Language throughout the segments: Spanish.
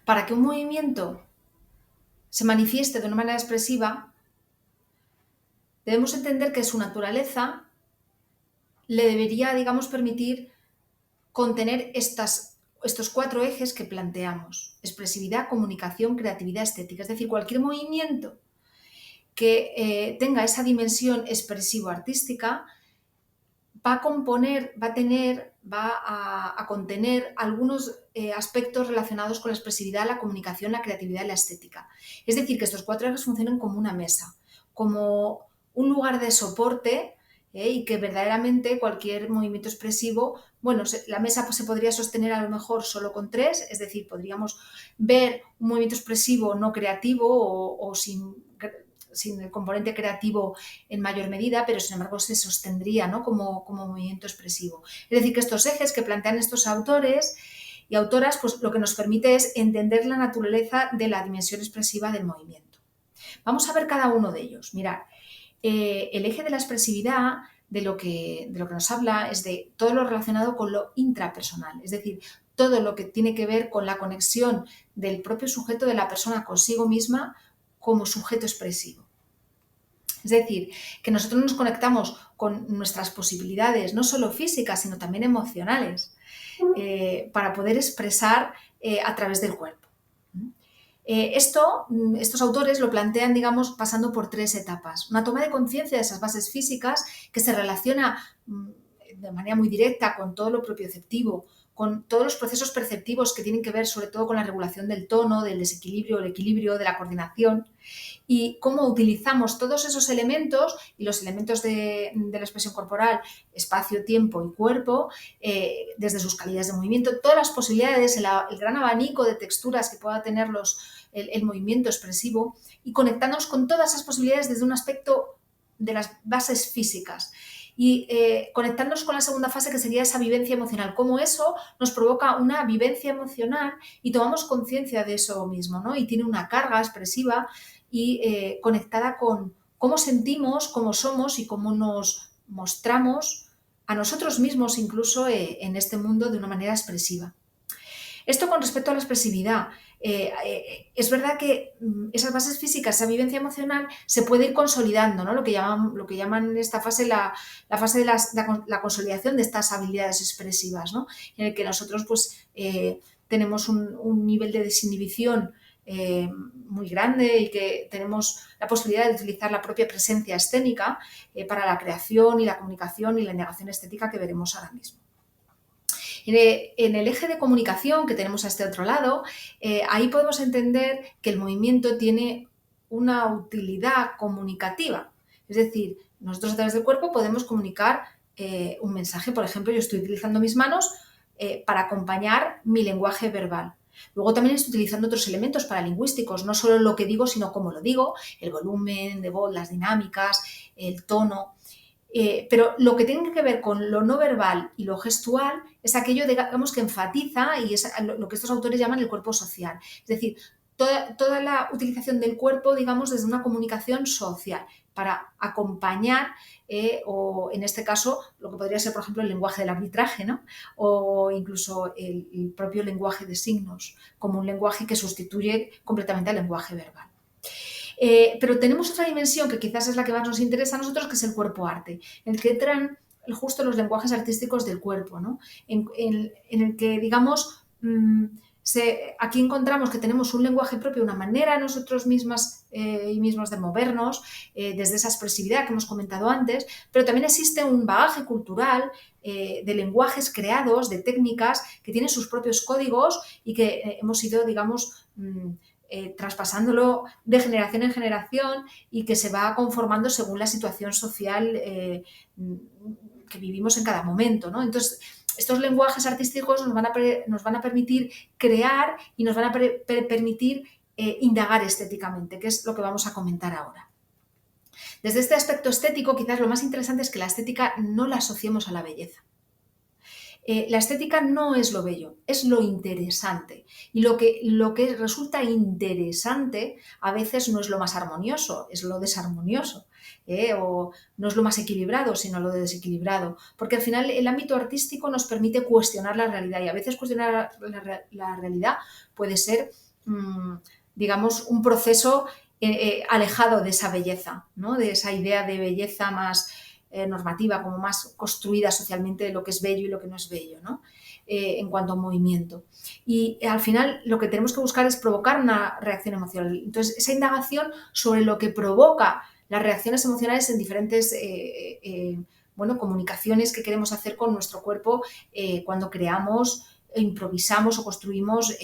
Para que un movimiento se manifieste de una manera expresiva, debemos entender que su naturaleza le debería, digamos, permitir contener estos 4 ejes que planteamos: expresividad, comunicación, creatividad, estética. Es decir, cualquier movimiento que tenga esa dimensión expresivo-artística va a contener algunos aspectos relacionados con la expresividad, la comunicación, la creatividad y la estética. Es decir, que estos 4 ejes funcionan como una mesa, como un lugar de soporte, y que verdaderamente cualquier movimiento expresivo, bueno, la mesa pues, se podría sostener a lo mejor solo con 3, es decir, podríamos ver un movimiento expresivo no creativo o sin el componente creativo en mayor medida, pero sin embargo se sostendría, ¿no?, como movimiento expresivo. Es decir, que estos ejes que plantean estos autores y autoras, pues lo que nos permite es entender la naturaleza de la dimensión expresiva del movimiento. Vamos a ver cada uno de ellos. Mirad, el eje de la expresividad de lo que nos habla es de todo lo relacionado con lo intrapersonal, es decir, todo lo que tiene que ver con la conexión del propio sujeto, de la persona consigo misma como sujeto expresivo. Es decir, que nosotros nos conectamos con nuestras posibilidades, no solo físicas, sino también emocionales, para poder expresar a través del cuerpo. Estos autores lo plantean, digamos, pasando por 3 etapas. Una toma de conciencia de esas bases físicas que se relaciona de manera muy directa con todo lo propioceptivo, con todos los procesos perceptivos que tienen que ver sobre todo con la regulación del tono, del desequilibrio, el equilibrio, de la coordinación, y cómo utilizamos todos esos elementos y los elementos de la expresión corporal, espacio, tiempo y cuerpo, desde sus calidades de movimiento, todas las posibilidades, el gran abanico de texturas que pueda tener el movimiento expresivo, y conectándonos con todas esas posibilidades desde un aspecto de las bases físicas. Y conectarnos con la segunda fase, que sería esa vivencia emocional, cómo eso nos provoca una vivencia emocional y tomamos conciencia de eso mismo, ¿no? Y tiene una carga expresiva y conectada con cómo sentimos, cómo somos y cómo nos mostramos a nosotros mismos incluso en este mundo de una manera expresiva. Esto con respecto a la expresividad. Es verdad que esas bases físicas, esa vivencia emocional, se puede ir consolidando, ¿no? Lo que llaman en esta fase la fase de la consolidación de estas habilidades expresivas, ¿no? En el que nosotros pues, tenemos un nivel de desinhibición muy grande y que tenemos la posibilidad de utilizar la propia presencia escénica para la creación y la comunicación y la indagación estética que veremos ahora mismo. En el eje de comunicación que tenemos a este otro lado, ahí podemos entender que el movimiento tiene una utilidad comunicativa. Es decir, nosotros a través del cuerpo podemos comunicar un mensaje. Por ejemplo, yo estoy utilizando mis manos para acompañar mi lenguaje verbal. Luego también estoy utilizando otros elementos paralingüísticos, no solo lo que digo, sino cómo lo digo, el volumen de voz, las dinámicas, el tono. Pero lo que tiene que ver con lo no verbal y lo gestual es aquello, digamos, que enfatiza y es lo que estos autores llaman el cuerpo social. Es decir, toda la utilización del cuerpo, digamos, desde una comunicación social para acompañar o, en este caso, lo que podría ser, por ejemplo, el lenguaje del arbitraje, ¿no? O incluso el propio lenguaje de signos, como un lenguaje que sustituye completamente al lenguaje verbal. Pero tenemos otra dimensión que quizás es la que más nos interesa a nosotros, que es el cuerpo-arte, en el que entran justo los lenguajes artísticos del cuerpo, ¿no? En el que, digamos, aquí encontramos que tenemos un lenguaje propio, una manera nosotros mismas y mismos de movernos desde esa expresividad que hemos comentado antes, pero también existe un bagaje cultural de lenguajes creados, de técnicas que tienen sus propios códigos y que hemos ido, digamos, traspasándolo de generación en generación y que se va conformando según la situación social que vivimos en cada momento, ¿no? Entonces, estos lenguajes artísticos nos van a permitir crear y nos van a permitir indagar estéticamente, que es lo que vamos a comentar ahora. Desde este aspecto estético, quizás lo más interesante es que la estética no la asociemos a la belleza. La estética no es lo bello, es lo interesante. Y lo que resulta interesante a veces no es lo más armonioso, es lo desarmonioso. O no es lo más equilibrado, sino lo desequilibrado. Porque al final el ámbito artístico nos permite cuestionar la realidad y a veces cuestionar la realidad puede ser, digamos, un proceso alejado de esa belleza, ¿no? De esa idea de belleza más normativa, como más construida socialmente de lo que es bello y lo que no es bello, ¿no? En cuanto a movimiento. Y al final lo que tenemos que buscar es provocar una reacción emocional. Entonces, esa indagación sobre lo que provoca las reacciones emocionales en diferentes comunicaciones que queremos hacer con nuestro cuerpo cuando creamos, improvisamos o construimos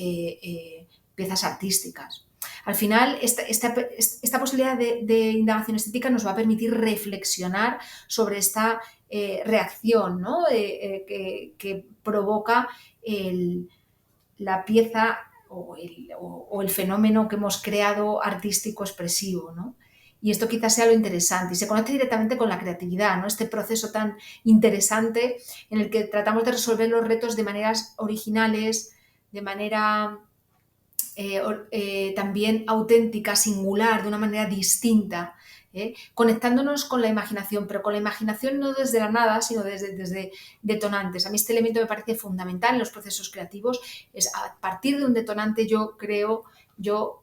piezas artísticas. Al final, esta posibilidad de indagación estética nos va a permitir reflexionar sobre esta reacción, ¿no? Que provoca la pieza o el fenómeno que hemos creado artístico expresivo, ¿no? Y esto quizás sea lo interesante y se conecta directamente con la creatividad, ¿no? Este proceso tan interesante en el que tratamos de resolver los retos de maneras originales, de manera también auténtica, singular, de una manera distinta, conectándonos con la imaginación, pero con la imaginación no desde la nada, sino desde detonantes. A mí este elemento me parece fundamental en los procesos creativos, es a partir de un detonante yo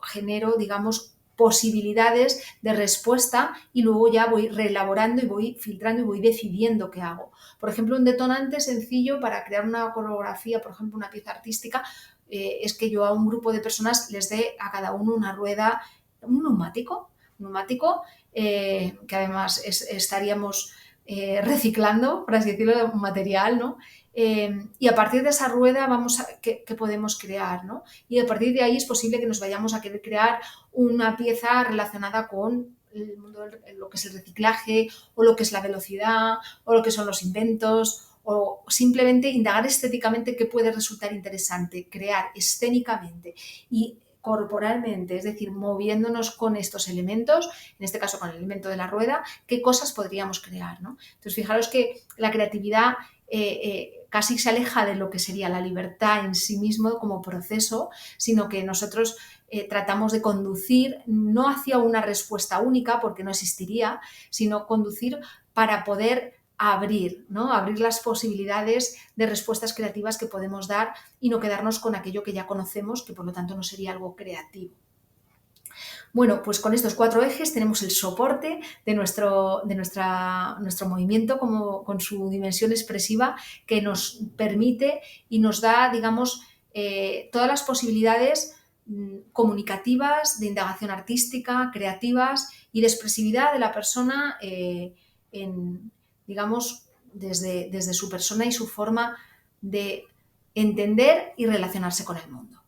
genero, digamos, posibilidades de respuesta y luego ya voy reelaborando y voy filtrando y voy decidiendo qué hago. Por ejemplo, un detonante sencillo para crear una coreografía, por ejemplo, una pieza artística, es que yo a un grupo de personas les dé a cada uno una rueda, un neumático que además estaríamos reciclando, por así decirlo, un material, ¿no? Y a partir de esa rueda ¿qué podemos crear, ¿no? Y a partir de ahí es posible que nos vayamos a querer crear una pieza relacionada con el mundo lo que es el reciclaje o lo que es la velocidad o lo que son los inventos o simplemente indagar estéticamente qué puede resultar interesante, crear escénicamente y corporalmente, es decir, moviéndonos con estos elementos, en este caso con el elemento de la rueda, qué cosas podríamos crear, ¿no? Entonces, fijaros que la creatividad casi se aleja de lo que sería la libertad en sí mismo como proceso, sino que nosotros tratamos de conducir no hacia una respuesta única, porque no existiría, sino conducir para poder abrir, ¿no? Abrir las posibilidades de respuestas creativas que podemos dar y no quedarnos con aquello que ya conocemos, que por lo tanto no sería algo creativo. Bueno, pues con estos 4 ejes tenemos el soporte de nuestro movimiento con su dimensión expresiva que nos permite y nos da, digamos, todas las posibilidades comunicativas, de indagación artística, creativas y de expresividad de la persona digamos, desde su persona y su forma de entender y relacionarse con el mundo.